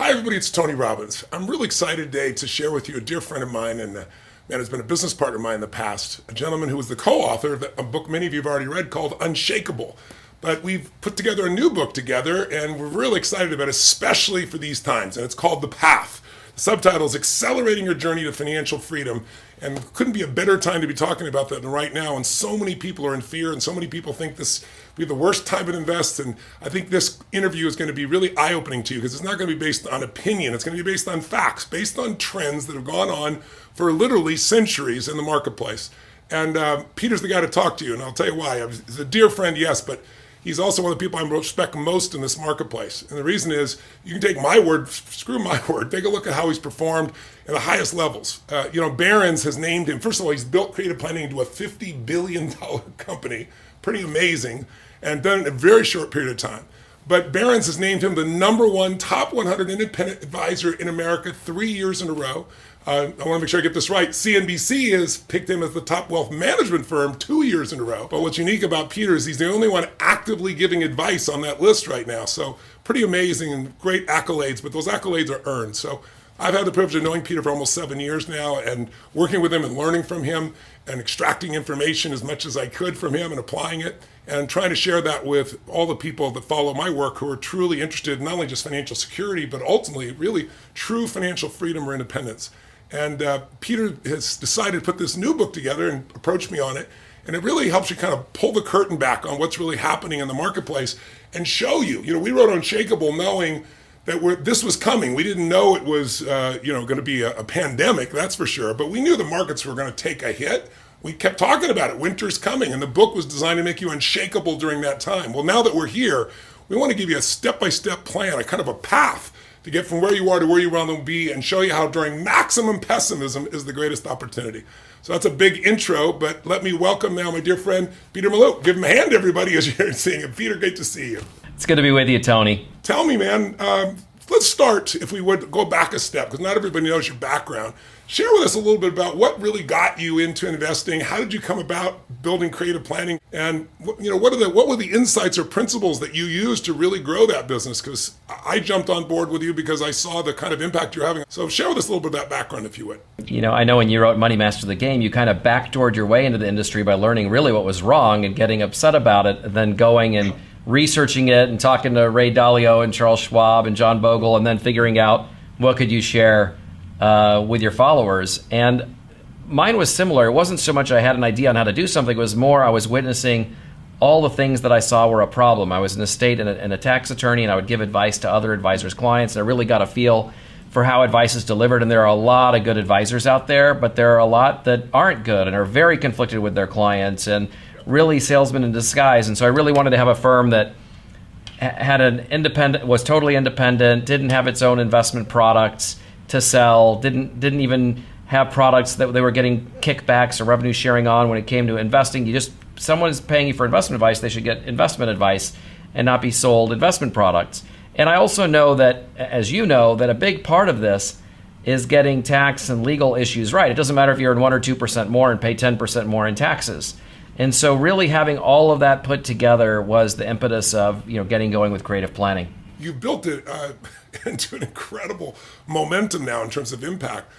Hi, everybody. It's Tony Robbins. I'm really excited today to share with you a dear friend of mine and man has been a business partner of mine in the past, a gentleman who was the co-author of a book many of you have already read called Unshakable. But we've put together a new book together, and we're really excited about it, especially for these times, and it's called The Path. The subtitle is Accelerating Your Journey to Financial Freedom, and couldn't be a better time to be talking about that than right now. And so many people are in fear, and so many people think this will be the worst time to invest. And I think this interview is going to be really eye-opening to you because it's not going to be based on opinion. It's going to be based on facts, based on trends that have gone on for literally centuries in the marketplace. And Peter's the guy to talk to you, and I'll tell you why. He's a dear friend, yes, but he's also one of the people I respect most in this marketplace. And the reason is, you can take my word, screw my word, take a look at how he's performed at the highest levels. Barron's has named him, first of all, he's built creative planning into a $50 billion company, pretty amazing, and done it in a very short period of time. But Barron's has named him the #1 top 100 independent advisor in America 3 years in a row. I want to make sure I get this right. CNBC has picked him as the top wealth management firm 2 years in a row. But what's unique about Peter is he's the only one actively giving advice on that list right now. So pretty amazing and great accolades, but those accolades are earned. So I've had the privilege of knowing Peter for almost 7 years now and working with him and learning from him and extracting information as much as I could from him and applying it and trying to share that with all the people that follow my work who are truly interested in not only just financial security, but ultimately really true financial freedom or independence. And Peter has decided to put this new book together and approached me on it. And it really helps you kind of pull the curtain back on what's really happening in the marketplace and show you. We wrote Unshakable knowing that this was coming. We didn't know it was going to be a pandemic, that's for sure. But we knew the markets were going to take a hit. We kept talking about it. Winter's coming. And the book was designed to make you unshakable during that time. Well, now that we're here, we want to give you a step-by-step plan, a kind of a path to get from where you are to where you want to be and show you how during maximum pessimism is the greatest opportunity. So that's a big intro, but let me welcome now my dear friend, Peter Mallouk. Give him a hand, everybody, as you're seeing him. Peter, great to see you. It's good to be with you, Tony. Tell me, man, let's start, if we would, go back a step, because not everybody knows your background. Share with us a little bit about what really got you into investing. How did you come about building creative planning? And what were the insights or principles that you used to really grow that business? Because I jumped on board with you because I saw the kind of impact you're having. So share with us a little bit of that background, if you would. I know when you wrote Money Master the Game, you kind of backdoored your way into the industry by learning really what was wrong and getting upset about it, and then going and researching it and talking to Ray Dalio and Charles Schwab and John Bogle, and then figuring out what could you share with your followers. And mine was similar. It wasn't so much I had an idea on how to do something. It was more I was witnessing all the things that I saw were a problem. I was an estate and a tax attorney, and I would give advice to other advisors' clients, and I really got a feel for how advice is delivered. And there are a lot of good advisors out there, but there are a lot that aren't good and are very conflicted with their clients and really salesmen in disguise. And so I really wanted to have a firm that had was totally independent, didn't have its own investment products to sell, didn't even have products that they were getting kickbacks or revenue sharing on when it came to investing. Someone is paying you for investment advice, they should get investment advice and not be sold investment products. And I also know that, as you know, that a big part of this is getting tax and legal issues right. It doesn't matter if you're in 1 or 2% more and pay 10% more in taxes. And so really having all of that put together was the impetus of getting going with creative planning. You built it into an incredible momentum now in terms of impact.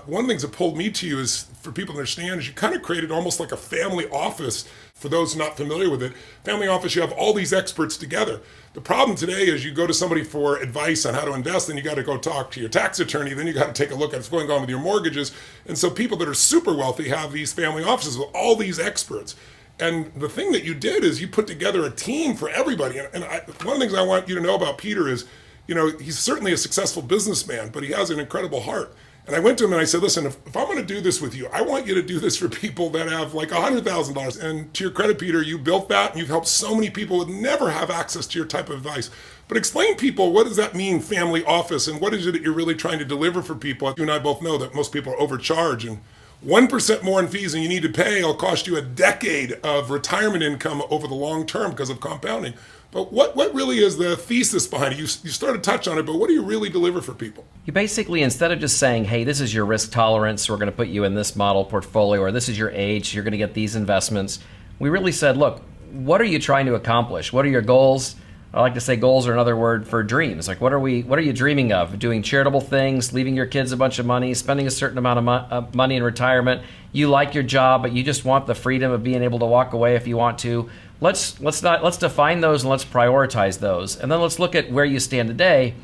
One of the things that pulled me to you is, for people to understand, is you kind of created almost like a family office. For those not familiar with it, family office, you have all these experts together. The problem today is you go to somebody for advice on how to invest, then you got to go talk to your tax attorney, then you got to take a look at what's going on with your mortgages. And so people that are super wealthy have these family offices with all these experts. And the thing that you did is you put together a team for everybody. And one of the things I want you to know about Peter is, he's certainly a successful businessman, but he has an incredible heart. And I went to him and I said, listen, if I'm going to do this with you, I want you to do this for people that have like $100,000. And to your credit, Peter, you built that and you've helped so many people that never have access to your type of advice. But explain to people, what does that mean, family office, and what is it that you're really trying to deliver for people? You and I both know that most people are overcharged, and 1% more in fees than you need to pay will cost you a decade of retirement income over the long term because of compounding. But what really is the thesis behind it? You started to touch on it, but what do you really deliver for people? You basically, instead of just saying, hey, this is your risk tolerance, we're going to put you in this model portfolio, or this is your age, you're going to get these investments, we really said, look, what are you trying to accomplish? What are your goals? I like to say goals are another word for dreams. Like, what are you dreaming of? Doing charitable things, leaving your kids a bunch of money, spending a certain amount of money in retirement. You like your job, but you just want the freedom of being able to walk away if you want to. Let's define those and let's prioritize those. And then let's look at where you stand today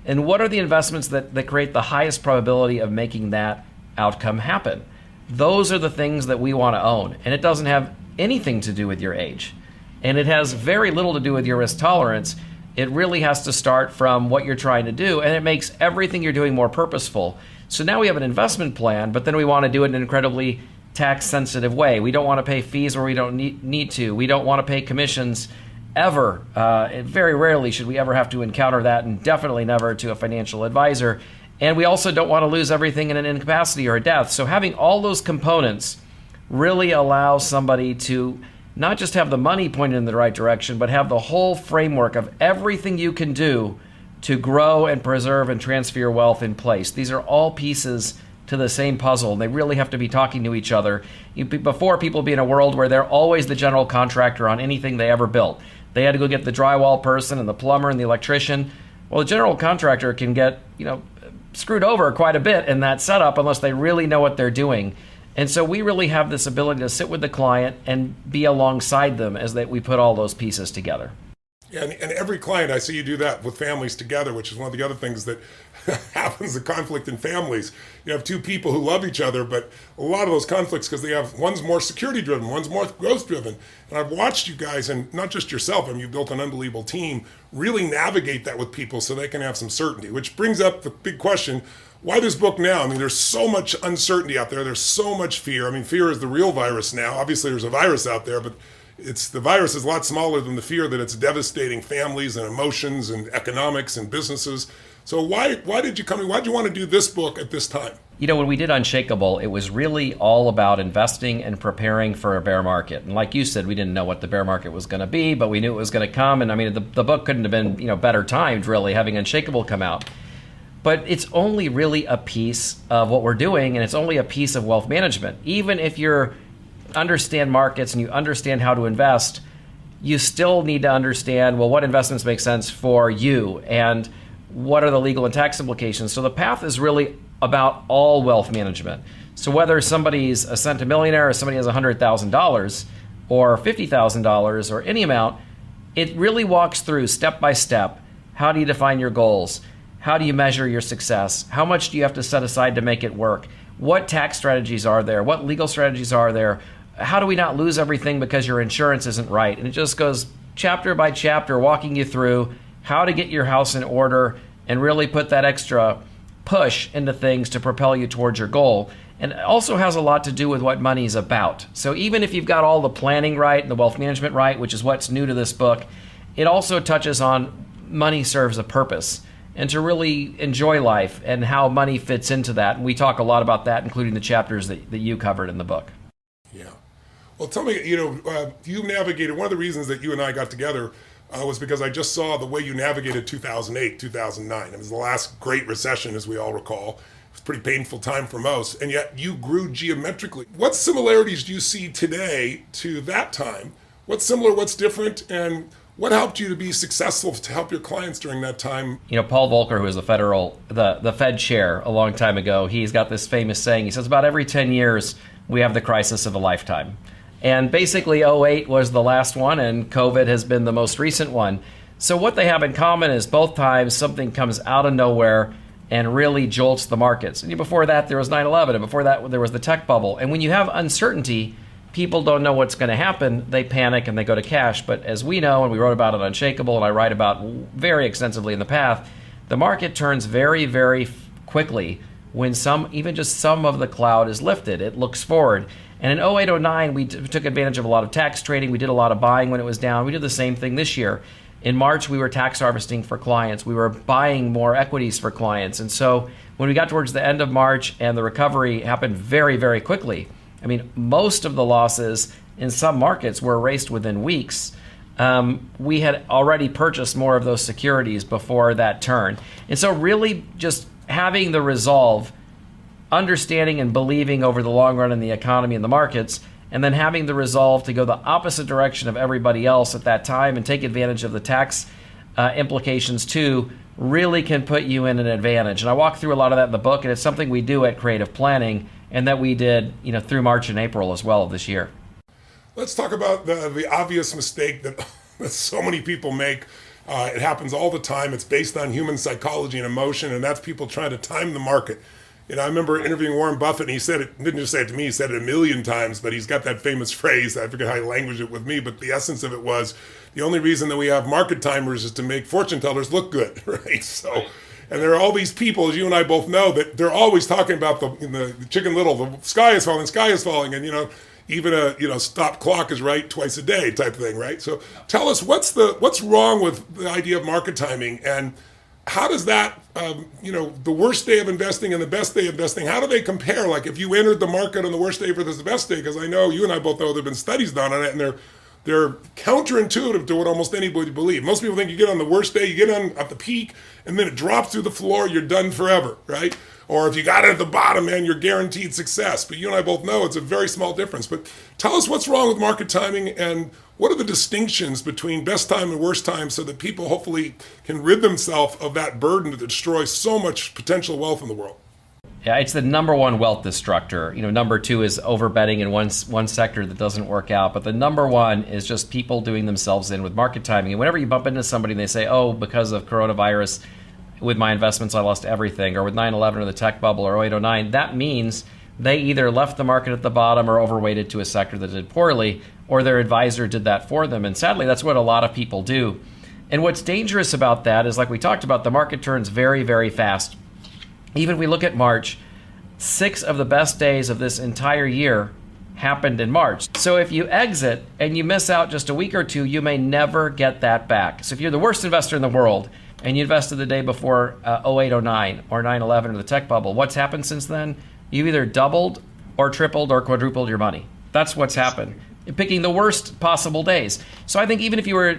and what are the investments that create the highest probability of making that outcome happen. Those are the things that we want to own. And it doesn't have anything to do with your age. And it has very little to do with your risk tolerance. It really has to start from what you're trying to do, and it makes everything you're doing more purposeful. So now we have an investment plan, but then we want to do it in an incredibly tax-sensitive way. We don't want to pay fees where we don't need to. We don't want to pay commissions ever. Very rarely should we ever have to encounter that, and definitely never to a financial advisor. And we also don't want to lose everything in an incapacity or a death. So having all those components really allows somebody to not just have the money pointed in the right direction, but have the whole framework of everything you can do to grow and preserve and transfer your wealth in place. These are all pieces to the same puzzle, and they really have to be talking to each other. Before, people be in a world where they're always the general contractor on anything they ever built. They had to go get the drywall person and the plumber and the electrician. Well, the general contractor can get, screwed over quite a bit in that setup unless they really know what they're doing. And so we really have this ability to sit with the client and be alongside them as we put all those pieces together. Yeah, and every client, I see you do that with families together, which is one of the other things that happens, the conflict in families. You have two people who love each other, but a lot of those conflicts, because one's more security driven, one's more growth driven. And I've watched you guys, and not just yourself, you've built an unbelievable team, really navigate that with people so they can have some certainty, which brings up the big question, why this book now? There's so much uncertainty out there. There's so much fear. Fear is the real virus now. Obviously, there's a virus out there, but the virus is a lot smaller than the fear that it's devastating families and emotions and economics and businesses. So why did you want to do this book at this time? When we did Unshakable, it was really all about investing and preparing for a bear market. And like you said, we didn't know what the bear market was going to be, but we knew it was going to come. And the book couldn't have been better timed, really, having Unshakable come out. But it's only really a piece of what we're doing, and it's only a piece of wealth management. Even if you understand markets and you understand how to invest, you still need to understand, well, what investments make sense for you and what are the legal and tax implications. So the path is really about all wealth management. So whether somebody's a centimillionaire or somebody has $100,000 or $50,000 or any amount, it really walks through step by step. How do you define your goals? How do you measure your success? How much do you have to set aside to make it work? What tax strategies are there? What legal strategies are there? How do we not lose everything because your insurance isn't right? And it just goes chapter by chapter, walking you through how to get your house in order and really put that extra push into things to propel you towards your goal. And it also has a lot to do with what money's about. So even if you've got all the planning right and the wealth management right, which is what's new to this book, it also touches on money serves a purpose and to really enjoy life and how money fits into that. And we talk a lot about that, including the chapters that you covered in the book. Yeah. Well, tell me, you navigated, one of the reasons that you and I got together was because I just saw the way you navigated 2008, 2009. It was the last great recession, as we all recall. It was a pretty painful time for most, and yet you grew geometrically. What similarities do you see today to that time? What's similar, what's different, and what helped you to be successful to help your clients during that time? Paul Volcker, who was the Fed chair a long time ago, he's got this famous saying. He says about every 10 years, we have the crisis of a lifetime. And basically 08 was the last one, and COVID has been the most recent one. So what they have in common is both times something comes out of nowhere and really jolts the markets. And before that, there was 9/11, and before that, there was the tech bubble. And when you have uncertainty, people don't know what's going to happen. They panic and they go to cash. But as we know, and we wrote about it on Unshakable, and I write about very extensively in the path, the market turns very, very quickly when even just some of the cloud is lifted. It looks forward. And in 08, 09, we took advantage of a lot of tax trading. We did a lot of buying when it was down. We did the same thing this year. In March, we were tax harvesting for clients. We were buying more equities for clients. And so when we got towards the end of March and the recovery happened very, very quickly, most of the losses in some markets were erased within weeks. We had already purchased more of those securities before that turn. And so really just having the resolve, understanding and believing over the long run in the economy and the markets, and then having the resolve to go the opposite direction of everybody else at that time and take advantage of the tax implications too, really can put you in an advantage. And I walk through a lot of that in the book, and it's something we do at Creative Planning, and that we did, through March and April as well of this year. Let's talk about the obvious mistake that so many people make. It happens all the time. It's based on human psychology and emotion, and that's people trying to time the market. I remember interviewing Warren Buffett, and he said it, didn't just say it to me, he said it a million times, but he's got that famous phrase, I forget how he languaged it with me, but the essence of it was, the only reason that we have market timers is to make fortune tellers look good, right? So, and there are all these people, as you and I both know, that they're always talking about the Chicken Little, the sky is falling, and even a stop clock is right twice a day type thing, right? So tell us what's wrong with the idea of market timing, and how does that, the worst day of investing and the best day of investing, how do they compare? Like if you entered the market on the worst day versus the best day, because I know you and I both know there have been studies done on it, and they're counterintuitive to what almost anybody believes. Most people think you get on the worst day, you get on at the peak, and then it drops through the floor, you're done forever, right? Or if you got it at the bottom, man, you're guaranteed success. But you and I both know it's a very small difference. But tell us what's wrong with market timing, and what are the distinctions between best time and worst time, so that people hopefully can rid themselves of that burden that destroys so much potential wealth in the world. Yeah, it's the number one wealth destructor. Number two is overbetting in one sector that doesn't work out. But the number one is just people doing themselves in with market timing. And whenever you bump into somebody and they say, oh, because of coronavirus, with my investments, I lost everything, or with 9/11 or the tech bubble or 08/09, that means they either left the market at the bottom or overweighted to a sector that did poorly, or their advisor did that for them. And sadly, that's what a lot of people do. And what's dangerous about that is, like we talked about, the market turns very, very fast. Even if we look at March, 6 of the best days of this entire year happened in March. So if you exit and you miss out just a week or two, you may never get that back. So if you're the worst investor in the world, and you invested the day before 08/09 or 9/11 or the tech bubble, what's happened since then? You've either doubled or tripled or quadrupled your money. That's what's happened. You're picking the worst possible days. So I think even if you were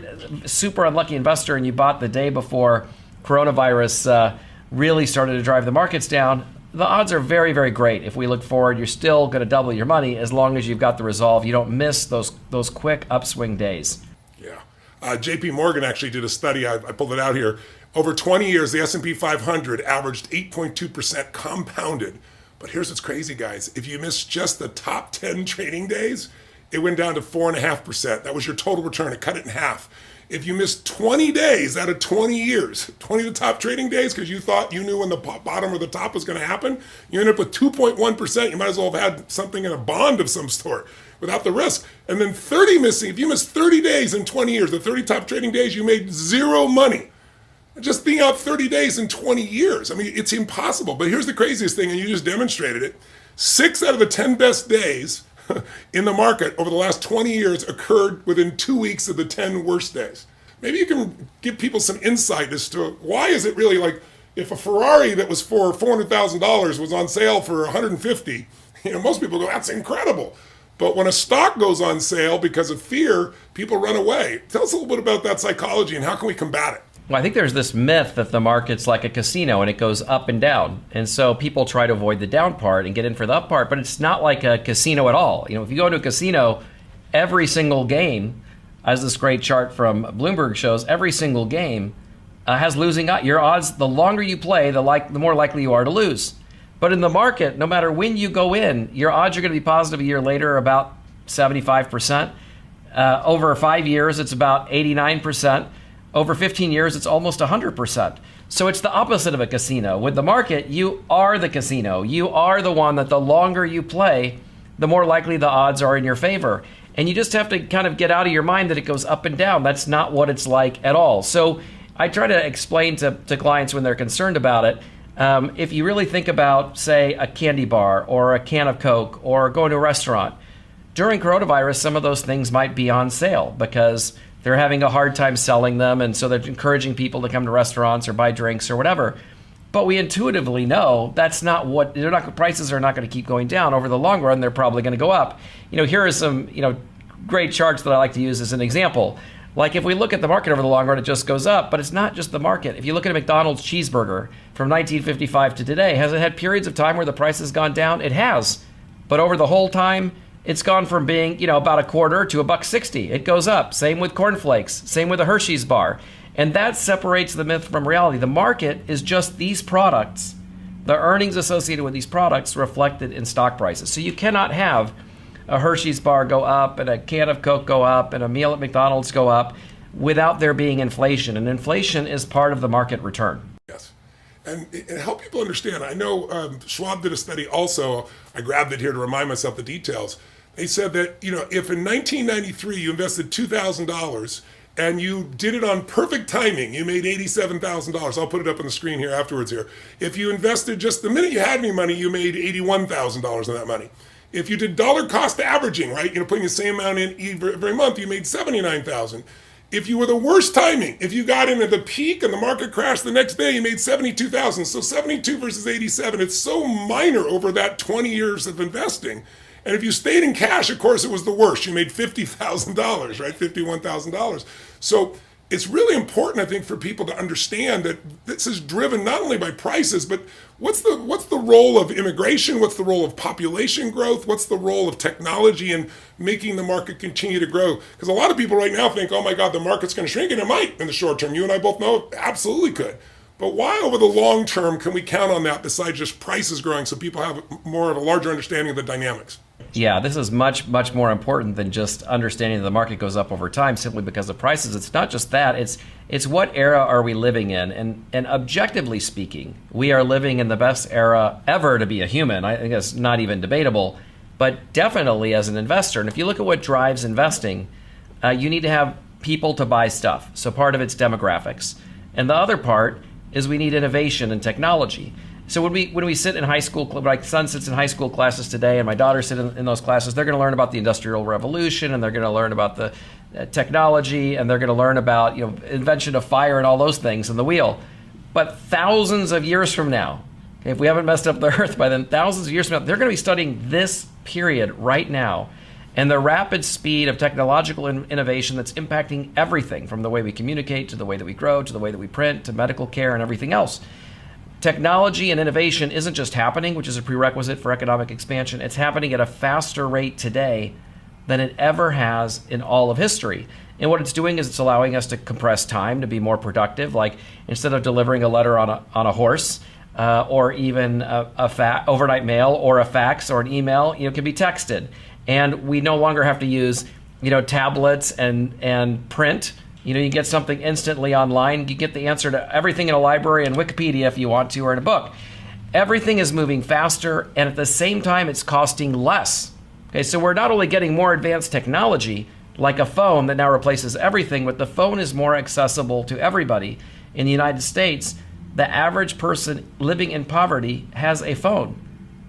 a super unlucky investor and you bought the day before coronavirus really started to drive the markets down, the odds are very, very great. If we look forward, you're still going to double your money as long as you've got the resolve. You don't miss those quick upswing days. Yeah. JP Morgan actually did a study, I pulled it out here. Over 20 years, the S&P 500 averaged 8.2% compounded. But here's what's crazy, guys. If you missed just the top 10 trading days, it went down to 4.5%. That was your total return. It cut it in half. If you missed 20 days out of 20 years, 20 of the top trading days, because you thought you knew when the bottom or the top was going to happen, you end up with 2.1%. You might as well have had something in a bond of some sort without the risk. And then 30 missing. If you missed 30 days in 20 years, the 30 top trading days, you made zero money. Just being out 30 days in 20 years. I mean, it's impossible. But here's the craziest thing, and you just demonstrated it. 6 out of the 10 best days in the market over the last 20 years occurred within 2 weeks of the 10 worst days. Maybe you can give people some insight as to why is it really like, if a Ferrari that was for $400,000 was on sale for $150, most people go, that's incredible. But when a stock goes on sale because of fear, people run away. Tell us a little bit about that psychology and how can we combat it? Well, I think there's this myth that the market's like a casino and it goes up and down. And so people try to avoid the down part and get in for the up part, but it's not like a casino at all. If you go to a casino, every single game, as this great chart from Bloomberg shows, every single game has losing odds. Your odds, the longer you play, the more likely you are to lose. But in the market, no matter when you go in, your odds are going to be positive a year later, about 75%. Over 5 years, it's about 89%. Over 15 years, it's almost 100%. So it's the opposite of a casino. With the market, you are the casino. You are the one that the longer you play, the more likely the odds are in your favor. And you just have to kind of get out of your mind that it goes up and down. That's not what it's like at all. So I try to explain to clients when they're concerned about it. If you really think about, say, a candy bar or a can of Coke or going to a restaurant, during coronavirus, some of those things might be on sale because they're having a hard time selling them, and so they're encouraging people to come to restaurants or buy drinks or whatever. But we intuitively know that's not what prices are not going to keep going down. Over the long run, they're probably going to go up. Here are some great charts that I like to use as an example. Like if we look at the market over the long run, it just goes up, but it's not just the market. If you look at a McDonald's cheeseburger from 1955 to today, has it had periods of time where the price has gone down? It has, but over the whole time, it's gone from being, about a quarter to $1.60. It goes up. Same with cornflakes. Same with a Hershey's bar. And that separates the myth from reality. The market is just these products, the earnings associated with these products reflected in stock prices. So you cannot have a Hershey's bar go up and a can of Coke go up and a meal at McDonald's go up without there being inflation. And inflation is part of the market return. Yes. And help people understand. I know Schwab did a study also. I grabbed it here to remind myself the details. They said that, if in 1993 you invested $2,000 and you did it on perfect timing, you made $87,000. I'll put it up on the screen here afterwards here. If you invested just the minute you had any money, you made $81,000 of that money. If you did dollar cost averaging, right, putting the same amount in every month, you made $79,000. If you were the worst timing, if you got in at the peak and the market crashed the next day, you made $72,000. So 72 versus 87, it's so minor over that 20 years of investing. And if you stayed in cash, of course, it was the worst. You made $50,000, right? $51,000. So it's really important, I think, for people to understand that this is driven not only by prices, but what's the role of immigration? What's the role of population growth? What's the role of technology in making the market continue to grow? Because a lot of people right now think, oh my God, the market's going to shrink, and it might in the short term. You and I both know it absolutely could. But why over the long term can we count on that besides just prices growing so people have more of a larger understanding of the dynamics? Yeah, this is much, much more important than just understanding that the market goes up over time simply because of prices. It's not just that. It's what era are we living in? And objectively speaking, we are living in the best era ever to be a human. I think that's not even debatable, but definitely as an investor. And if you look at what drives investing, you need to have people to buy stuff. So part of it's demographics. And the other part is we need innovation and technology. So when we sit in high school, my son sits in high school classes today, and my daughter sits in those classes, they're going to learn about the Industrial Revolution, and they're going to learn about the technology, and they're going to learn about invention of fire and all those things and the wheel. But thousands of years from now, okay, if we haven't messed up the Earth by then, thousands of years from now, they're going to be studying this period right now, and the rapid speed of technological innovation that's impacting everything from the way we communicate to the way that we grow to the way that we print to medical care and everything else. Technology and innovation isn't just happening, which is a prerequisite for economic expansion. It's happening at a faster rate today than it ever has in all of history. And what it's doing is it's allowing us to compress time to be more productive. Like instead of delivering a letter on a horse or even a overnight mail or a fax or an email, it can be texted. And we no longer have to use tablets and print. You get something instantly online. You get the answer to everything in a library and Wikipedia if you want to, or in a book. Everything is moving faster, and at the same time, it's costing less. Okay, so we're not only getting more advanced technology, like a phone that now replaces everything, but the phone is more accessible to everybody. In the United States, the average person living in poverty has a phone.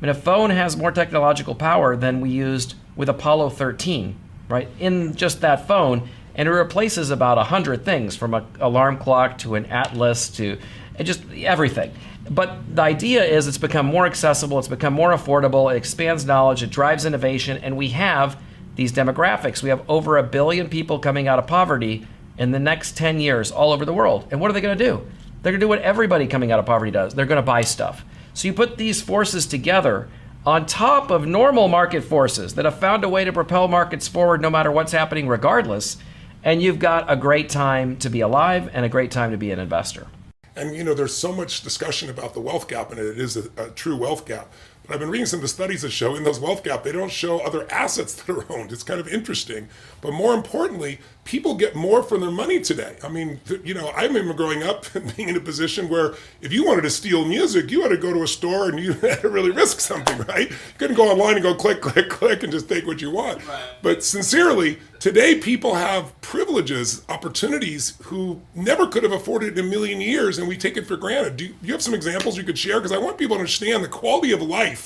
A phone has more technological power than we used with Apollo 13, right? In just that phone. And it replaces about 100 things, from an alarm clock to an atlas to just everything. But the idea is it's become more accessible, it's become more affordable, it expands knowledge, it drives innovation, and we have these demographics. We have over 1 billion people coming out of poverty in the next 10 years all over the world. And what are they going to do? They're going to do what everybody coming out of poverty does. They're going to buy stuff. So you put these forces together on top of normal market forces that have found a way to propel markets forward no matter what's happening regardless, and you've got a great time to be alive and a great time to be an investor. And there's so much discussion about the wealth gap, and it is a true wealth gap. But I've been reading some of the studies that show in those wealth gap, they don't show other assets that are owned. It's kind of interesting. But more importantly, people get more for their money today. I remember growing up and being in a position where if you wanted to steal music, you had to go to a store and you had to really risk something, right? You couldn't go online and go click, click, click and just take what you want. Right. But sincerely, today people have privileges, opportunities who never could have afforded in a million years, and we take it for granted. Do you have some examples you could share? Because I want people to understand the quality of life.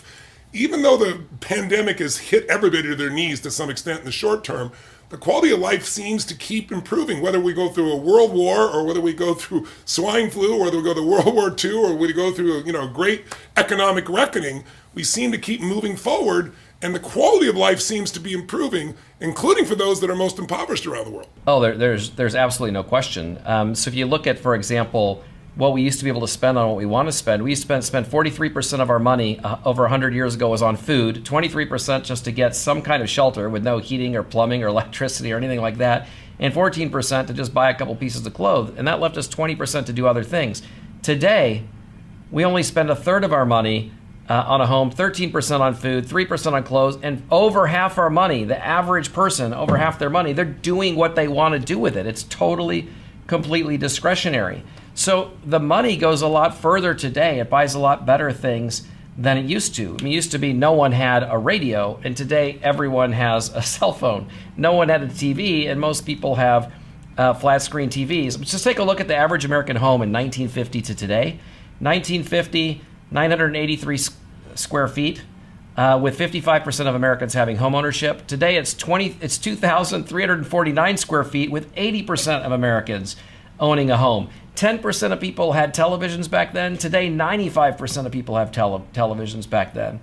Even though the pandemic has hit everybody to their knees to some extent in the short term, the quality of life seems to keep improving, whether we go through a world war or whether we go through swine flu or whether we go to World War II or we go through a great economic reckoning. We seem to keep moving forward, and the quality of life seems to be improving, including for those that are most impoverished around the world. Oh, there's absolutely no question. So if you look at, for example, what we used to be able to spend on what we want to spend, we used to spend 43% of our money over 100 years ago was on food, 23% just to get some kind of shelter with no heating or plumbing or electricity or anything like that, and 14% to just buy a couple pieces of clothes. And that left us 20% to do other things. Today, we only spend a third of our money on a home, 13% on food, 3% on clothes, and over half our money, the average person, over half their money, they're doing what they want to do with it. It's totally, completely discretionary. So the money goes a lot further today. It buys a lot better things than it used to. I mean, it used to be no one had a radio, and today everyone has a cell phone. No one had a TV, and most people have flat screen TVs. Just take a look at the average American home in 1950 to today. 1950, 983 square feet, with 55% of Americans having home ownership. Today it's 2,349 square feet with 80% of Americans owning a home. 10% of people had televisions back then. Today, 95% of people have televisions back then.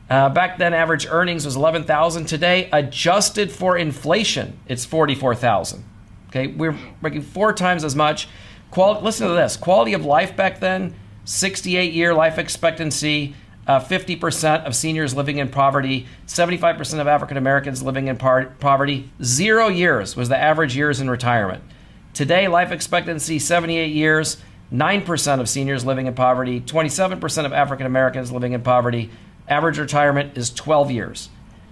Back then, average earnings was $11,000. Today, adjusted for inflation, it's $44,000. Okay, we're making 4 times as much. Listen to this. Quality of life back then, 68-year life expectancy, 50% of seniors living in poverty, 75% of African Americans living in poverty. 0 years was the average years in retirement. Today, life expectancy, 78 years, 9% of seniors living in poverty, 27% of African Americans living in poverty. Average retirement is 12 years.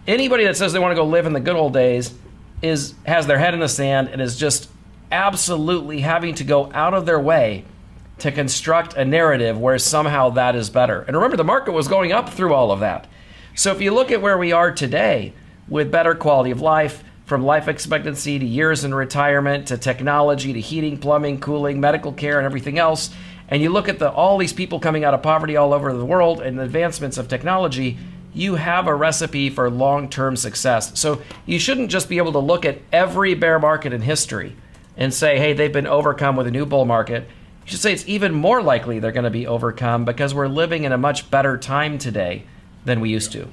Anybody that says they want to go live in the good old days has their head in the sand and is just absolutely having to go out of their way to construct a narrative where somehow that is better. And remember, the market was going up through all of that. So if you look at where we are today with better quality of life, from life expectancy to years in retirement to technology to heating, plumbing, cooling, medical care, and everything else, and you look at all these people coming out of poverty all over the world and the advancements of technology, you have a recipe for long-term success. So you shouldn't just be able to look at every bear market in history and say, hey, they've been overcome with a new bull market. You should say it's even more likely they're going to be overcome because we're living in a much better time today than we used to.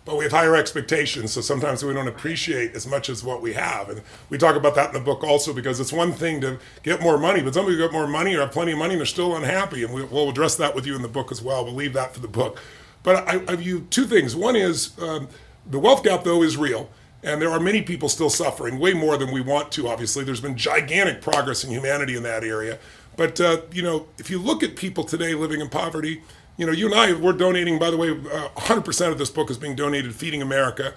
But we have higher expectations, so sometimes we don't appreciate as much as what we have. And we talk about that in the book also, because it's one thing to get more money, but some people get more money or have plenty of money and they're still unhappy. And we'll address that with you in the book as well. We'll leave that for the book. But I view 2 things. One is the wealth gap, though, is real. And there are many people still suffering, way more than we want to, obviously. There's been gigantic progress in humanity in that area. But, if you look at people today living in poverty, you and I, we're donating, by the way, 100% of this book is being donated to Feeding America.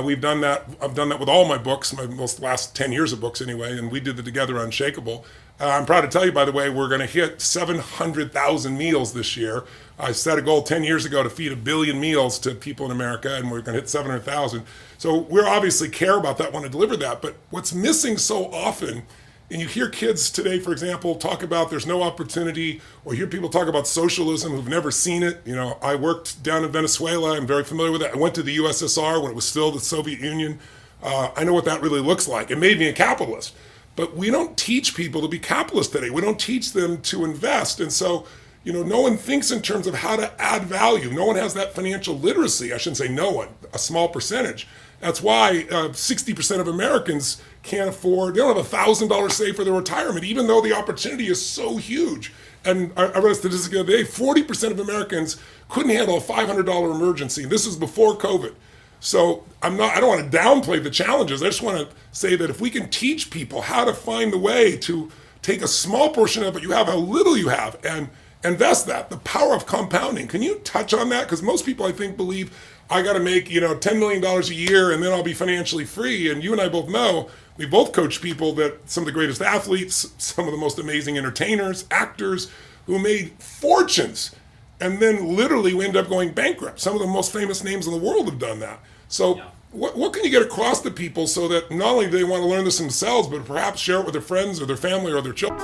We've done that. I've done that with all my books, my last 10 years of books anyway, and we did it together Unshakable. I'm proud to tell you, by the way, we're going to hit 700,000 meals this year. I set a goal 10 years ago to feed 1 billion meals to people in America, and we're going to hit 700,000. So we're obviously care about that, want to deliver that. But what's missing so often, and you hear kids today, for example, talk about there's no opportunity, or hear people talk about socialism who've never seen it. I worked down in Venezuela. I'm very familiar with that. I went to the USSR when it was still the Soviet Union. I know what that really looks like. It made me a capitalist. But we don't teach people to be capitalists today. We don't teach them to invest. And so, no one thinks in terms of how to add value. No one has that financial literacy. I shouldn't say no one, a small percentage. That's why 60% of Americans can't afford, they don't have $1,000 saved for their retirement, even though the opportunity is so huge. And I read a statistic the other day, 40% of Americans couldn't handle a $500 emergency. This is before COVID. So I don't want to downplay the challenges. I just want to say that if we can teach people how to find the way to take a small portion of what you have, how little you have, and invest that, the power of compounding. Can you touch on that? Because most people, I think, believe I got to make, $10 million a year and then I'll be financially free. And you and I both know, we both coach people that some of the greatest athletes, some of the most amazing entertainers, actors who made fortunes, and then literally we end up going bankrupt. Some of the most famous names in the world have done that. So what can you get across to people so that not only do they want to learn this themselves, but perhaps share it with their friends or their family or their children?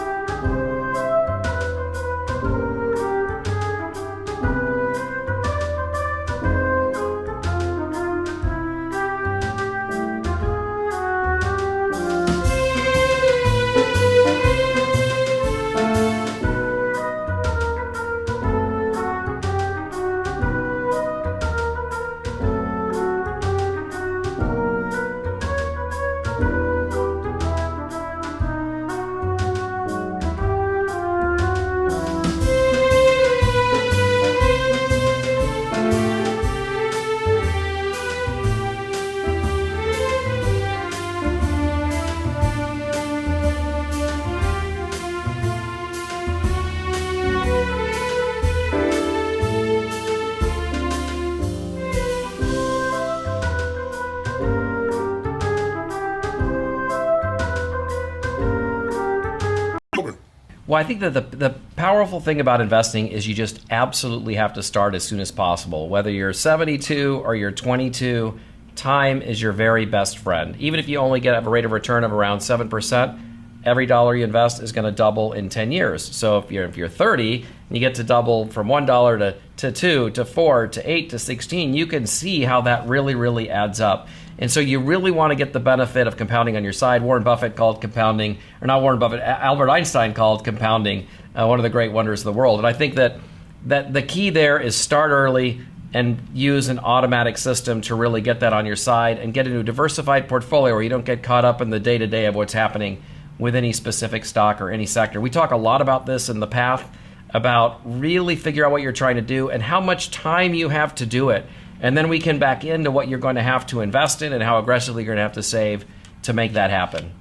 Well, I think that the powerful thing about investing is you just absolutely have to start as soon as possible. Whether you're 72 or you're 22, time is your very best friend. Even if you only get a rate of return of around 7%, every dollar you invest is going to double in 10 years. So if you're 30 and you get to double from $1 to 2 to 4 to 8 to 16, you can see how that really, really adds up. And so you really want to get the benefit of compounding on your side. Warren Buffett called compounding, or not Warren Buffett, Albert Einstein called compounding one of the great wonders of the world. And I think that the key there is start early and use an automatic system to really get that on your side and get into a diversified portfolio where you don't get caught up in the day-to-day of what's happening with any specific stock or any sector. We talk a lot about this in the path, about really figure out what you're trying to do and how much time you have to do it. And then we can back into what you're going to have to invest in and how aggressively you're going to have to save to make that happen.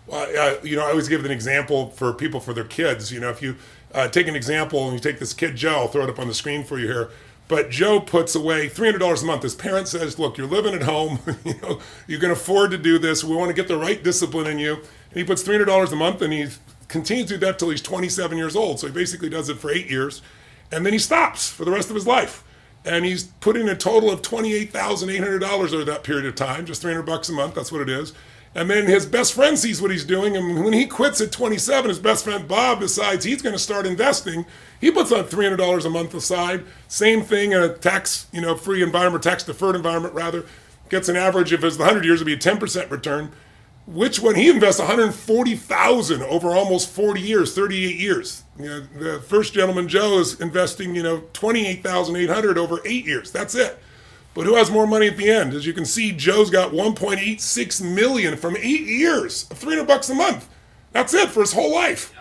Well, I always give an example for people, for their kids. If you take an example and you take this kid, Joe, I'll throw it up on the screen for you here. But Joe puts away $300 a month. His parent says, look, you're living at home. You can afford to do this. We want to get the right discipline in you. And he puts $300 a month, and he continues to do that till he's 27 years old. So he basically does it for 8 years. And then he stops for the rest of his life. And he's put in a total of $28,800 over that period of time, just $300 a month. That's what it is. And then his best friend sees what he's doing. And when he quits at 27, his best friend Bob decides he's going to start investing. He puts on $300 a month aside. Same thing in a tax-free environment, tax-deferred environment rather. Gets an average, if it's 100 years, it'd be a 10% return. Which one? He invests $140,000 over almost 40 years, 38 years. The first gentleman, Joe, is investing, $28,800 over 8 years. That's it. But who has more money at the end? As you can see, Joe's got $1.86 million from 8 years of $300 a month. That's it for his whole life.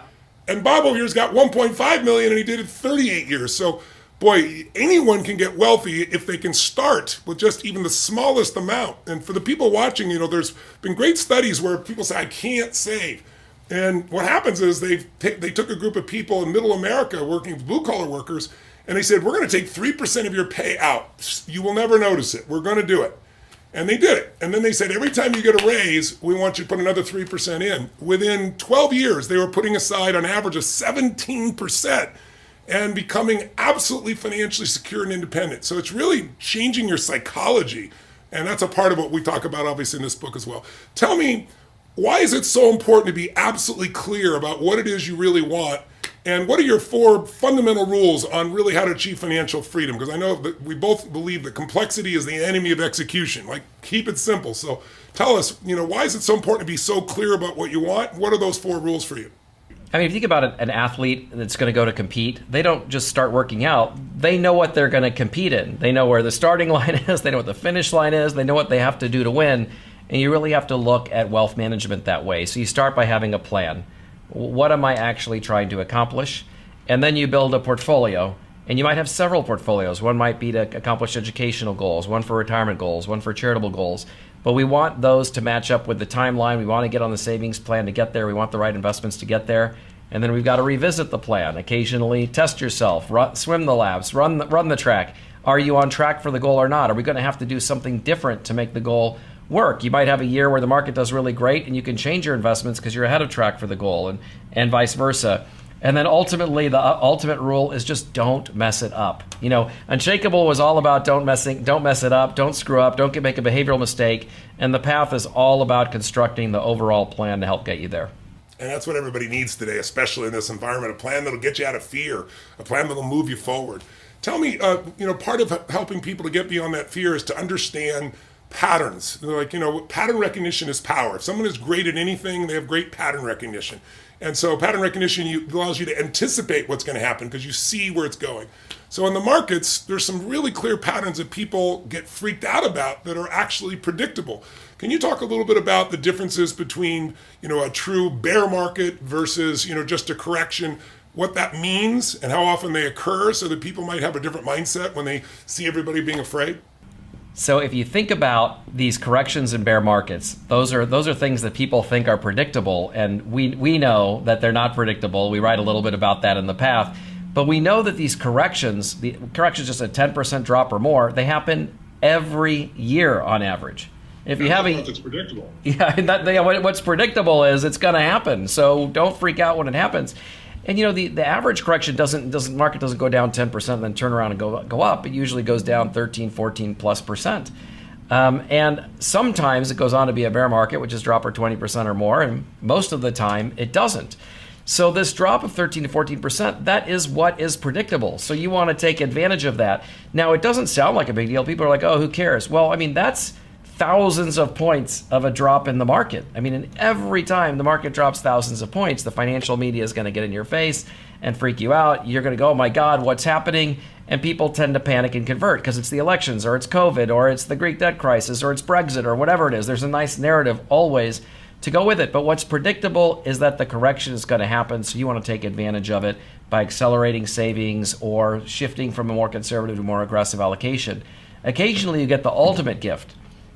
And Bob over here's got $1.5 million, and he did it 38 years. So, boy, anyone can get wealthy if they can start with just even the smallest amount. And for the people watching, there's been great studies where people say, I can't save. And what happens is they took a group of people in middle America working with blue-collar workers, and they said, we're going to take 3% of your pay out. You will never notice it. We're going to do it. And they did it. And then they said, every time you get a raise, we want you to put another 3% in. Within 12 years, they were putting aside an average of 17% and becoming absolutely financially secure and independent. So it's really changing your psychology. And that's a part of what we talk about, obviously, in this book as well. Tell me, why is it so important to be absolutely clear about what it is you really want? And what are your 4 fundamental rules on really how to achieve financial freedom? Because I know that we both believe that complexity is the enemy of execution. Like, keep it simple. So tell us, why is it so important to be so clear about what you want? What are those 4 rules for you? I mean, if you think about an athlete that's going to go to compete, they don't just start working out. They know what they're going to compete in. They know where the starting line is. They know what the finish line is. They know what they have to do to win. And you really have to look at wealth management that way. So you start by having a plan. What am I actually trying to accomplish? And then you build a portfolio. And you might have several portfolios. One might be to accomplish educational goals, one for retirement goals, one for charitable goals. But we want those to match up with the timeline. We want to get on the savings plan to get there. We want the right investments to get there. And then we've got to revisit the plan. Occasionally test yourself, swim the laps, run the track. Are you on track for the goal or not? Are we going to have to do something different to make the goal work? You might have a year where the market does really great and you can change your investments because you're ahead of track for the goal, and vice versa. And then ultimately, the ultimate rule is just don't mess it up. Unshakable was all about don't mess it up, don't screw up, don't make a behavioral mistake. And the path is all about constructing the overall plan to help get you there. And that's what everybody needs today, especially in this environment, a plan that'll get you out of fear, a plan that'll move you forward. Tell me, part of helping people to get beyond that fear is to understand patterns. Pattern recognition is power. If someone is great at anything, they have great pattern recognition. And so pattern recognition allows you to anticipate what's going to happen because you see where it's going. So in the markets, there's some really clear patterns that people get freaked out about that are actually predictable. Can you talk a little bit about the differences between, a true bear market versus, just a correction, what that means and how often they occur so that people might have a different mindset when they see everybody being afraid? So if you think about these corrections in bear markets, those are things that people think are predictable, and we know that they're not predictable. We write a little bit about that in the path, but we know that the corrections, just a 10% drop or more, they happen every year on average. If you have it's predictable. Yeah, what's predictable is it's going to happen. So don't freak out when it happens. And the average correction market doesn't go down 10% and then turn around and go up. It usually goes down 13, 14 plus percent. And sometimes it goes on to be a bear market, which is drop or 20% or more, and most of the time it doesn't. So this drop of 13 to 14%, that is what is predictable. So you want to take advantage of that. Now, it doesn't sound like a big deal. People are like, oh, who cares? Well, I mean, that's thousands of points of a drop in the market. I mean, and every time the market drops thousands of points, the financial media is going to get in your face and freak you out. You're going to go, oh my God, what's happening? And people tend to panic and convert because it's the elections or it's COVID or it's the Greek debt crisis or it's Brexit or whatever it is. There's a nice narrative always to go with it. But what's predictable is that the correction is going to happen. So you want to take advantage of it by accelerating savings or shifting from a more conservative to more aggressive allocation. Occasionally you get the ultimate gift,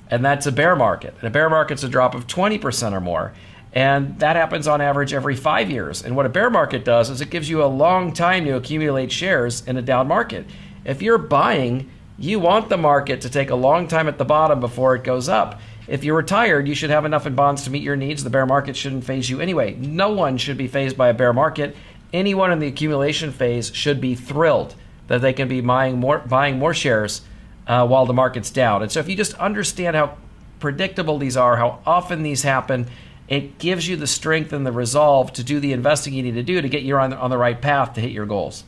and that's a bear market. And a bear market's a drop of 20% or more. And that happens on average every 5 years. And what a bear market does is it gives you a long time to accumulate shares in a down market. If you're buying, you want the market to take a long time at the bottom before it goes up. If you're retired, you should have enough in bonds to meet your needs. The bear market shouldn't phase you anyway. No one should be phased by a bear market. Anyone in the accumulation phase should be thrilled that they can be buying more shares while the market's down. And so if you just understand how predictable these are, how often these happen, it gives you the strength and the resolve to do the investing you need to do to get you on the right path to hit your goals.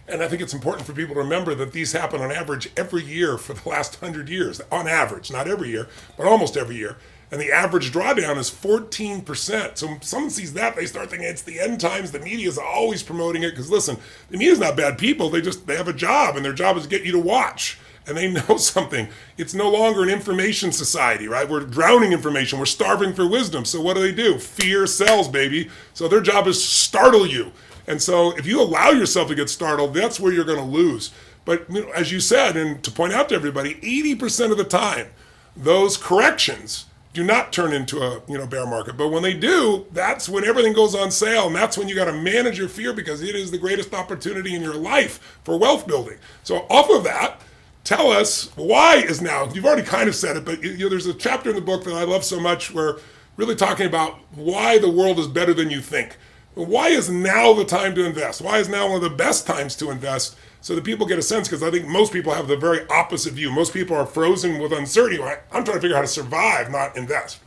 And I think it's important for people to remember that these happen on average every year for the last 100 years. On average, not every year, but almost every year. And the average drawdown is 14%. So when someone sees that, they start thinking it's the end times. The media is always promoting it. Because listen, the media is not bad people. They have a job, and their job is to get you to watch. And they know something. It's no longer an information society, right? We're drowning information. We're starving for wisdom. So what do? Fear sells, baby. So their job is to startle you. And so if you allow yourself to get startled, that's where you're going to lose. But as you said, and to point out to everybody, 80% of the time, those corrections do not turn into a bear market. But when they do, that's when everything goes on sale. And that's when you got to manage your fear, because it is the greatest opportunity in your life for wealth building. So off of that, tell us why is now, you've already kind of said it, but there's a chapter in the book that I love so much where really talking about why the world is better than you think. Why is now the time to invest? Why is now one of the best times to invest? So that people get a sense, because I think most people have the very opposite view. Most people are frozen with uncertainty. I'm trying to figure out how to survive, not invest.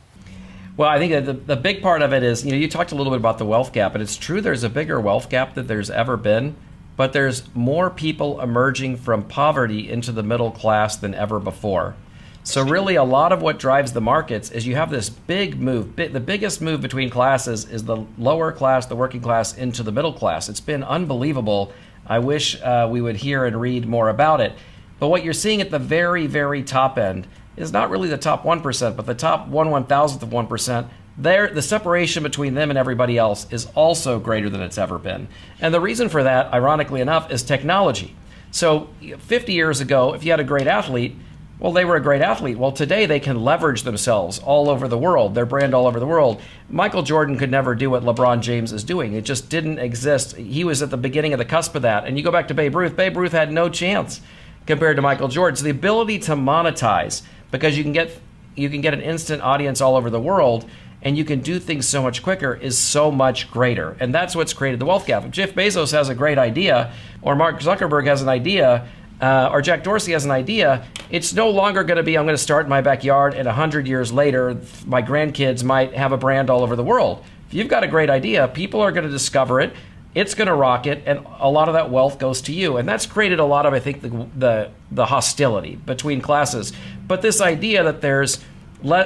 Well, I think that the big part of it is, you talked a little bit about the wealth gap, and it's true there's a bigger wealth gap than there's ever been. But there's more people emerging from poverty into the middle class than ever before. So really a lot of what drives the markets is you have this big move. The biggest move between classes is the lower class, the working class, into the middle class. It's been unbelievable. I wish we would hear and read more about it. But what you're seeing at the very, very top end is not really the top 1%, but the top 1/1000th of 1%. The separation between them and everybody else is also greater than it's ever been. And the reason for that, ironically enough, is technology. So 50 years ago, if you had a great athlete, well, they were a great athlete. Well, today they can leverage themselves all over the world, their brand all over the world. Michael Jordan could never do what LeBron James is doing. It just didn't exist. He was at the beginning of the cusp of that. And you go back to Babe Ruth. Babe Ruth had no chance compared to Michael Jordan. So the ability to monetize, because you can get an instant audience all over the world, and you can do things so much quicker, is so much greater. And that's what's created the wealth gap. If Jeff Bezos has a great idea, or Mark Zuckerberg has an idea, or Jack Dorsey has an idea, it's no longer going to be, I'm going to start in my backyard, and 100 years later, my grandkids might have a brand all over the world. If you've got a great idea, people are going to discover it, it's going to rocket, and a lot of that wealth goes to you. And that's created a lot of, I think, the hostility between classes. But this idea that there's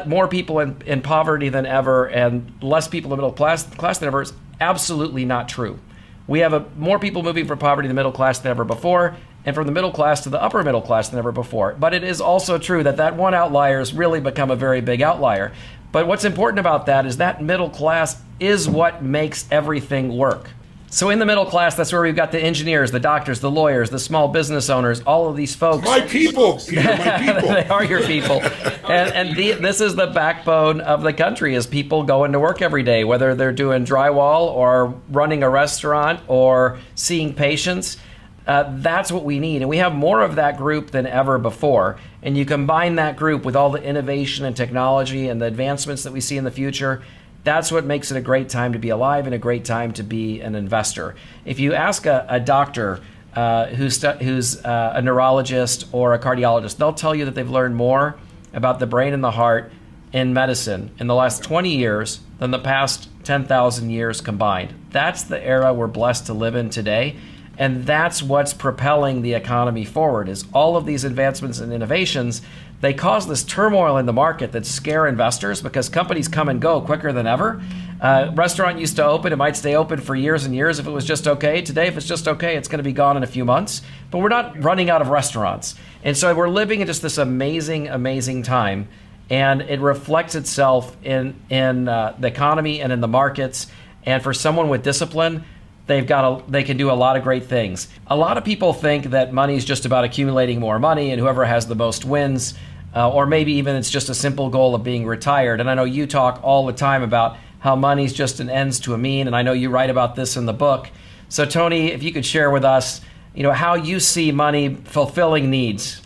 more people in poverty than ever and less people in the middle class than ever is absolutely not true. We have more people moving from poverty to the middle class than ever before, and from the middle class to the upper middle class than ever before. But it is also true that one outlier has really become a very big outlier. But what's important about that is that middle class is what makes everything work. So in the middle class, that's where we've got the engineers, the doctors, the lawyers, the small business owners, all of these folks. My people, Peter, my people. They are your people. This is the backbone of the country, is people going to work every day, whether they're doing drywall or running a restaurant or seeing patients. That's what we need. And we have more of that group than ever before. And you combine that group with all the innovation and technology and the advancements that we see in the future, That's what makes it a great time to be alive and a great time to be an investor. If you ask a doctor who's a neurologist or a cardiologist, they'll tell you that they've learned more about the brain and the heart in medicine in the last 20 years than the past 10,000 years combined. That's the era we're blessed to live in today. And that's what's propelling the economy forward, is all of these advancements and innovations. They cause this turmoil in the market that scare investors because companies come and go quicker than ever. Restaurant used to open. It might stay open for years and years if it was just okay. Today, if it's just okay, it's going to be gone in a few months. But we're not running out of restaurants. And so we're living in just this amazing, amazing time. And it reflects itself in the economy and in the markets. And for someone with discipline, they can do a lot of great things. A lot of people think that money is just about accumulating more money and whoever has the most wins, or maybe even it's just a simple goal of being retired. And I know you talk all the time about how money's just an ends to a mean, and I know you write about this in the book. So Tony, if you could share with us, how you see money fulfilling needs.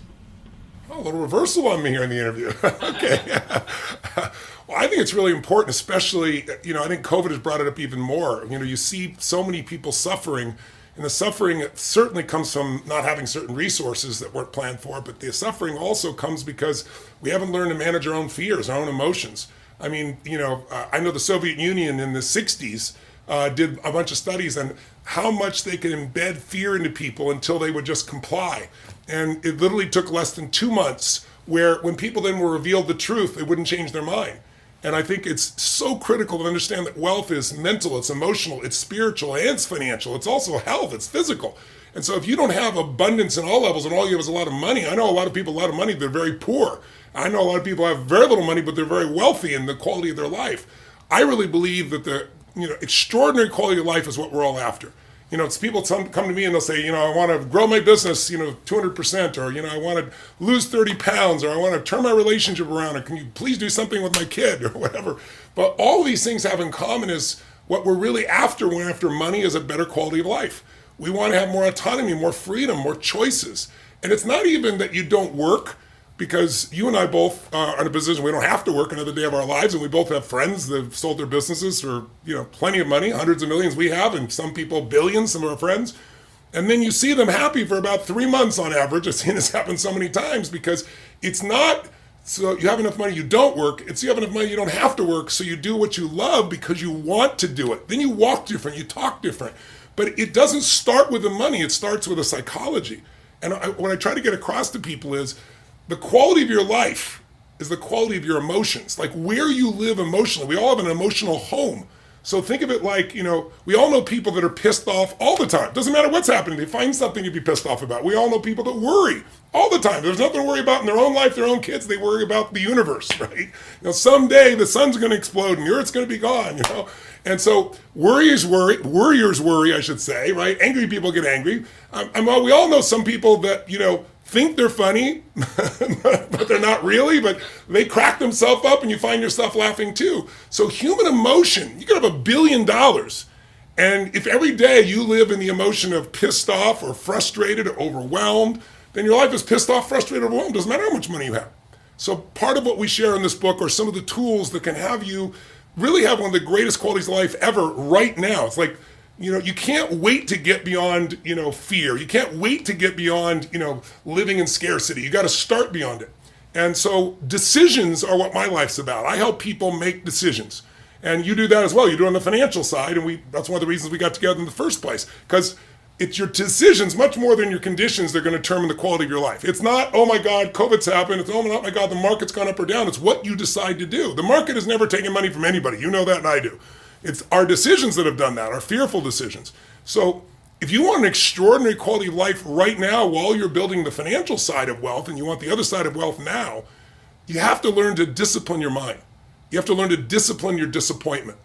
Oh, a little reversal on me here in the interview. Okay. Well, I think it's really important, especially, I think COVID has brought it up even more. You see so many people suffering, and the suffering certainly comes from not having certain resources that weren't planned for, but the suffering also comes because we haven't learned to manage our own fears, our own emotions. I know the Soviet Union in the 60s did a bunch of studies on how much they could embed fear into people until they would just comply. And it literally took less than 2 months where when people then were revealed the truth, they wouldn't change their mind. And I think it's so critical to understand that wealth is mental, it's emotional, it's spiritual, and it's financial. It's also health, it's physical. And so if you don't have abundance in all levels and all you have is a lot of money, I know a lot of people, a lot of money, they're very poor. I know a lot of people have very little money, but they're very wealthy in the quality of their life. I really believe that the extraordinary quality of life is what we're all after. It's people come to me and they'll say, I want to grow my business, 200%, or, I want to lose 30 pounds, or I want to turn my relationship around, or can you please do something with my kid, or whatever. But all these things have in common is what we're really after when we're after money is a better quality of life. We want to have more autonomy, more freedom, more choices. And it's not even that you don't work, because you and I both are in a position we don't have to work another day of our lives, and we both have friends that have sold their businesses for plenty of money, hundreds of millions we have, and some people billions, some of our friends. And then you see them happy for about 3 months on average. I've seen this happen so many times, because it's not so you have enough money, you don't work. It's you have enough money, you don't have to work, so you do what you love because you want to do it. Then you walk different, you talk different. But it doesn't start with the money, it starts with a psychology. And what I try to get across to people is, the quality of your life is the quality of your emotions, like where you live emotionally. We all have an emotional home. So think of it like, we all know people that are pissed off all the time. Doesn't matter what's happening. They find something to be pissed off about. We all know people that worry all the time. There's nothing to worry about in their own life, their own kids. They worry about the universe, right? Someday the sun's going to explode and the earth's going to be gone, And so warriors worry, I should say, right? Angry people get angry. We all know some people that, think they're funny, but they're not really, but they crack themselves up and you find yourself laughing too. So human emotion, you could have $1 billion. And if every day you live in the emotion of pissed off or frustrated or overwhelmed, then your life is pissed off, frustrated, overwhelmed. Doesn't matter how much money you have. So part of what we share in this book are some of the tools that can have you really have one of the greatest qualities of life ever right now. It's like, you can't wait to get beyond, fear. You can't wait to get beyond, living in scarcity. You got to start beyond it. And so decisions are what my life's about. I help people make decisions. And you do that as well. You do it on the financial side. And that's one of the reasons we got together in the first place. Because it's your decisions much more than your conditions that are going to determine the quality of your life. It's not, oh my God, COVID's happened. It's, oh my God, the market's gone up or down. It's what you decide to do. The market has never taken money from anybody. You know that and I do. It's our decisions that have done that, our fearful decisions. So if you want an extraordinary quality of life right now while you're building the financial side of wealth, and you want the other side of wealth now, you have to learn to discipline your mind. You have to learn to discipline your disappointment.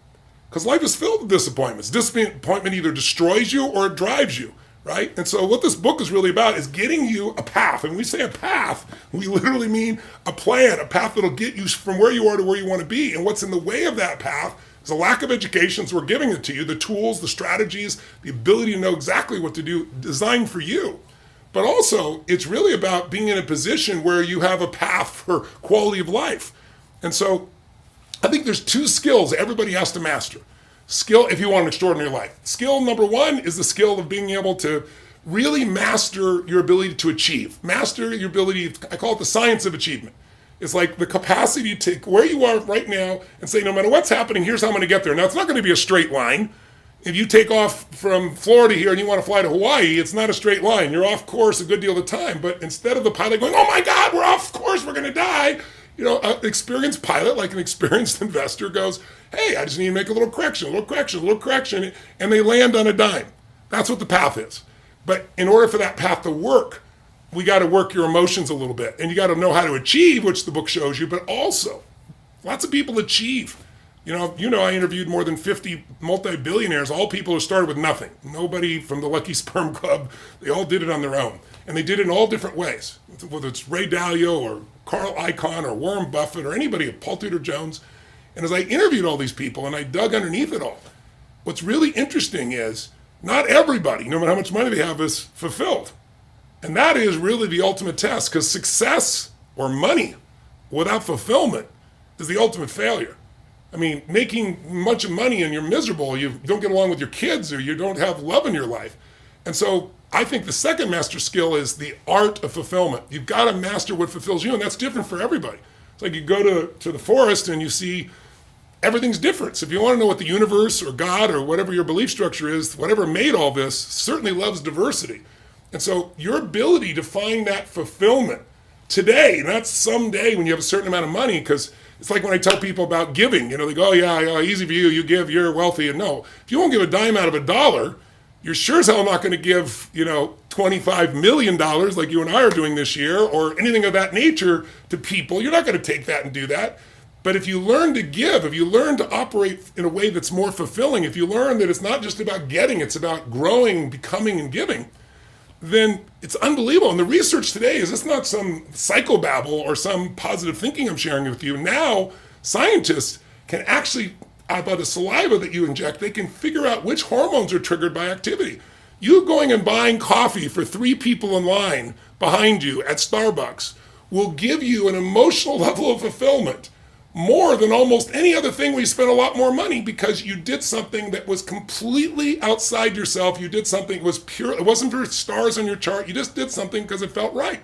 Because life is filled with disappointments. Disappointment either destroys you or it drives you, right? And so what this book is really about is getting you a path. And when we say a path, we literally mean a plan, a path that'll get you from where you are to where you want to be. And what's in the way of that path is a lack of education, so we're giving it to you, the tools, the strategies, the ability to know exactly what to do, designed for you. But also, it's really about being in a position where you have a path for quality of life. And so I think there's two skills everybody has to master. Skill, if you want an extraordinary life. Skill number one is the skill of being able to really master your ability to achieve. Master your ability, I call it the science of achievement. It's like the capacity to take where you are right now and say, no matter what's happening, here's how I'm going to get there. Now, it's not going to be a straight line. If you take off from Florida here and you want to fly to Hawaii, it's not a straight line. You're off course a good deal of the time. But instead of the pilot going, oh my God, we're off course, we're going to die, an experienced pilot, like an experienced investor, goes, hey, I just need to make a little correction, and they land on a dime. That's what the path is. But in order for that path to work, we got to work your emotions a little bit. And you got to know how to achieve, which the book shows you, but also lots of people achieve. I interviewed more than 50 multi-billionaires, all people who started with nothing. Nobody from the Lucky Sperm Club. They all did it on their own. And they did it in all different ways, whether it's Ray Dalio or Carl Icahn or Warren Buffett or anybody, Paul Tudor Jones. And as I interviewed all these people and I dug underneath it all, what's really interesting is not everybody, no matter how much money they have, is fulfilled. And that is really the ultimate test, because success or money without fulfillment is the ultimate failure. I mean, making much money and you're miserable, you don't get along with your kids, or you don't have love in your life. And so I think the second master skill is the art of fulfillment. You've got to master what fulfills you, and that's different for everybody. It's like you go to the forest and you see everything's different. So if you want to know what the universe or God or whatever your belief structure is, whatever made all this, certainly loves diversity. And so your ability to find that fulfillment today, not someday when you have a certain amount of money, because it's like when I tell people about giving, they go, oh yeah, easy for you, you give, you're wealthy. And no, if you won't give a dime out of a dollar, you're sure as hell not going to give, $25 million like you and I are doing this year, or anything of that nature to people. You're not going to take that and do that. But if you learn to give, if you learn to operate in a way that's more fulfilling, if you learn that it's not just about getting, it's about growing, becoming, and giving, then it's unbelievable. And the research today is, it's not some psychobabble or some positive thinking I'm sharing with you. Now, scientists can actually, about the saliva that you inject, they can figure out which hormones are triggered by activity. You going and buying coffee for 3 people in line behind you at Starbucks will give you an emotional level of fulfillment more than almost any other thing where you spend a lot more money, because you did something that was completely outside yourself. You did something that was pure. It wasn't for stars on your chart. You just did something because it felt right.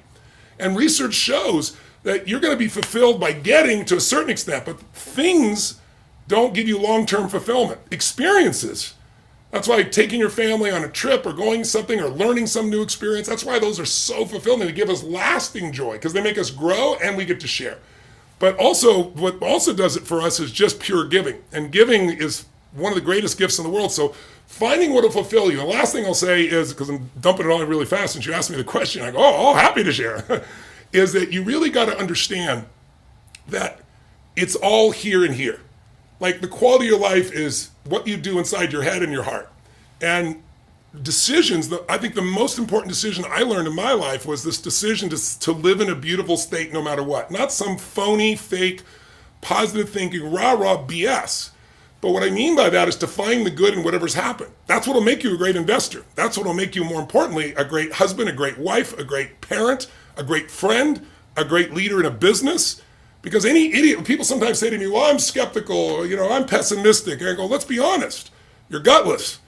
And research shows that you're going to be fulfilled by getting to a certain extent, but things don't give you long-term fulfillment. Experiences. That's why taking your family on a trip or going something or learning some new experience, that's why those are so fulfilling. They give us lasting joy because they make us grow and we get to share. But also, what also does it for us is just pure giving. And giving is one of the greatest gifts in the world. So finding what will fulfill you. The last thing I'll say is, because I'm dumping it on really fast since you asked me the question, I go, oh, happy to share, is that you really got to understand that it's all here and here. Like, the quality of your life is what you do inside your head and your heart. And decisions, I think the most important decision I learned in my life was this decision to live in a beautiful state no matter what. Not some phony, fake, positive thinking, rah-rah BS. But what I mean by that is to find the good in whatever's happened. That's what will make you a great investor. That's what will make you, more importantly, a great husband, a great wife, a great parent, a great friend, a great leader in a business. Because any idiot, people sometimes say to me, well, I'm skeptical, or, I'm pessimistic. And I go, let's be honest. You're gutless.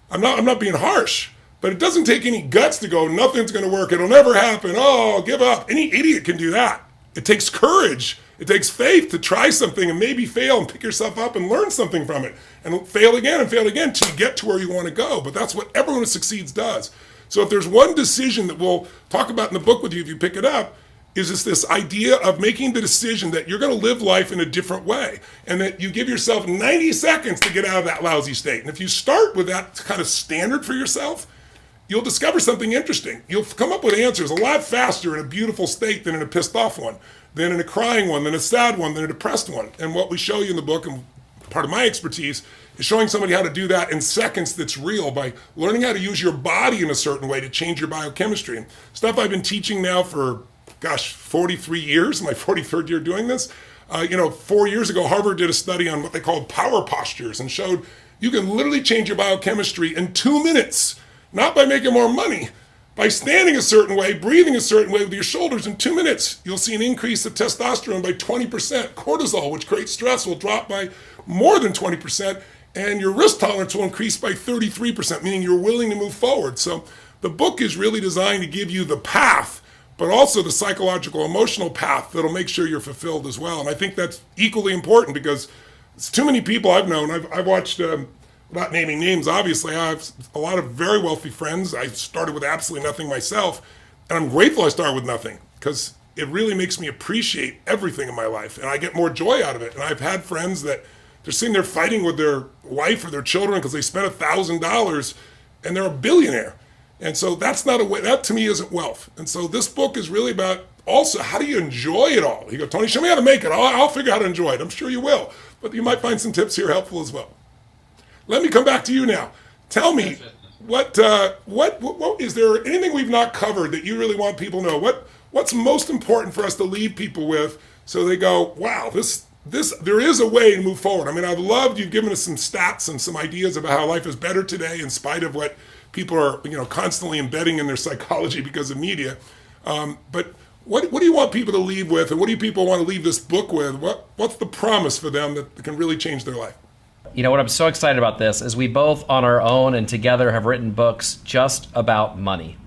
I'm not being harsh, but it doesn't take any guts to go, nothing's going to work. It'll never happen. Oh, give up. Any idiot can do that. It takes courage. It takes faith to try something and maybe fail and pick yourself up and learn something from it and fail again until you get to where you want to go. But that's what everyone who succeeds does. So if there's one decision that we'll talk about in the book with you, if you pick it up, is this idea of making the decision that you're going to live life in a different way, and that you give yourself 90 seconds to get out of that lousy state. And if you start with that kind of standard for yourself, you'll discover something interesting. You'll come up with answers a lot faster in a beautiful state than in a pissed off one, than in a crying one, than a sad one, than a depressed one. And what we show you in the book, and part of my expertise, is showing somebody how to do that in seconds that's real, by learning how to use your body in a certain way to change your biochemistry. And stuff I've been teaching now for 43 years, my 43rd year doing this. 4 years ago, Harvard did a study on what they called power postures and showed you can literally change your biochemistry in 2 minutes, not by making more money, by standing a certain way, breathing a certain way with your shoulders, in 2 minutes, you'll see an increase of testosterone by 20%. Cortisol, which creates stress, will drop by more than 20%, and your risk tolerance will increase by 33%, meaning you're willing to move forward. So the book is really designed to give you the path, but also the psychological, emotional path that'll make sure you're fulfilled as well. And I think that's equally important because it's too many people I've known. I've watched, not naming names, obviously, I have a lot of very wealthy friends. I started with absolutely nothing myself, and I'm grateful I started with nothing because it really makes me appreciate everything in my life, and I get more joy out of it. And I've had friends that they're sitting there fighting with their wife or their children because they spent $1,000 and they're a billionaire. And so that's not a way, that to me isn't wealth. And so this book is really about also how do you enjoy it all? You go, Tony, show me how to make it. I'll figure out how to enjoy it. I'm sure you will. But you might find some tips here helpful as well. Let me come back to you now. Tell me, what is there anything we've not covered that you really want people to know? What's most important for us to leave people with so they go, wow, there is a way to move forward. I mean, I've loved you've given us some stats and some ideas about how life is better today in spite of what people are, constantly embedding in their psychology because of media. But what do you want people to leave with, and what do people want to leave this book with? What's the promise for them that can really change their life? What I'm so excited about this is we both on our own and together have written books just about money.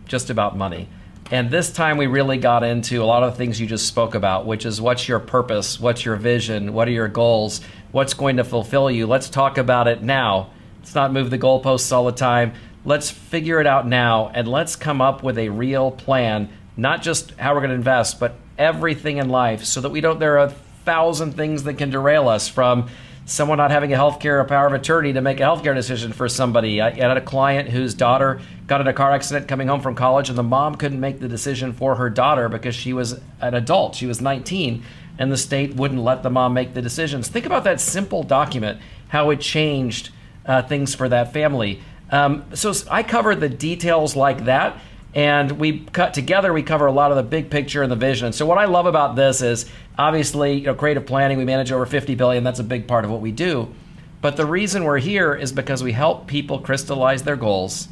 And this time we really got into a lot of the things you just spoke about, which is what's your purpose, what's your vision, what are your goals, what's going to fulfill you. Let's talk about it now. Let's not move the goalposts all the time. Let's figure it out now, and let's come up with a real plan, not just how we're going to invest, but everything in life, so that there are 1,000 things that can derail us, from someone not having a healthcare power of attorney to make a healthcare decision for somebody. I had a client whose daughter got in a car accident coming home from college, and the mom couldn't make the decision for her daughter because she was an adult. She was 19, and the state wouldn't let the mom make the decisions. Think about that simple document, how it changed things for that family. So I cover the details like that, and we cover a lot of the big picture and the vision. And so what I love about this is, obviously, creative planning, we manage over $50 billion. That's a big part of what we do. But the reason we're here is because we help people crystallize their goals,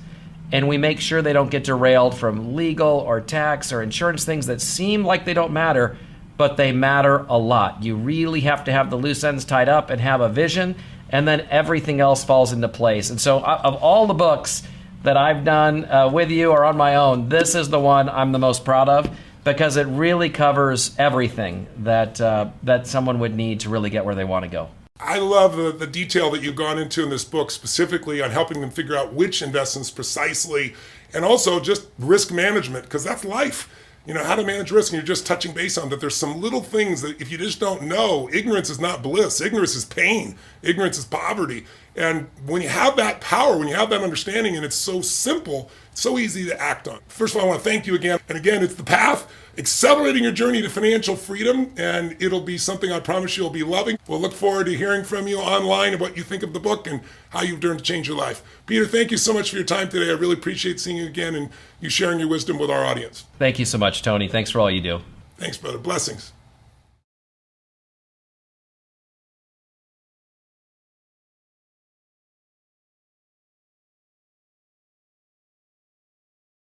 and we make sure they don't get derailed from legal or tax or insurance things that seem like they don't matter, but they matter a lot. You really have to have the loose ends tied up and have a vision, and then everything else falls into place. And so of all the books that I've done with you or on my own, this is the one I'm the most proud of, because it really covers everything that someone would need to really get where they want to go. I love the detail that you've gone into in this book, specifically on helping them figure out which investments precisely, and also just risk management, because that's life. How to manage risk, and you're just touching base on that. There's some little things that if you just don't know, ignorance is not bliss. Ignorance is pain. Ignorance is poverty. And when you have that power, when you have that understanding, and it's so simple, it's so easy to act on. First of all, I want to thank you again. And again, it's the path, accelerating your journey to financial freedom, and it'll be something I promise you'll be loving. We'll look forward to hearing from you online of what you think of the book and how you've learned to change your life. Peter, thank you so much for your time today. I really appreciate seeing you again and you sharing your wisdom with our audience. Thank you so much, Tony. Thanks for all you do. Thanks, brother. Blessings.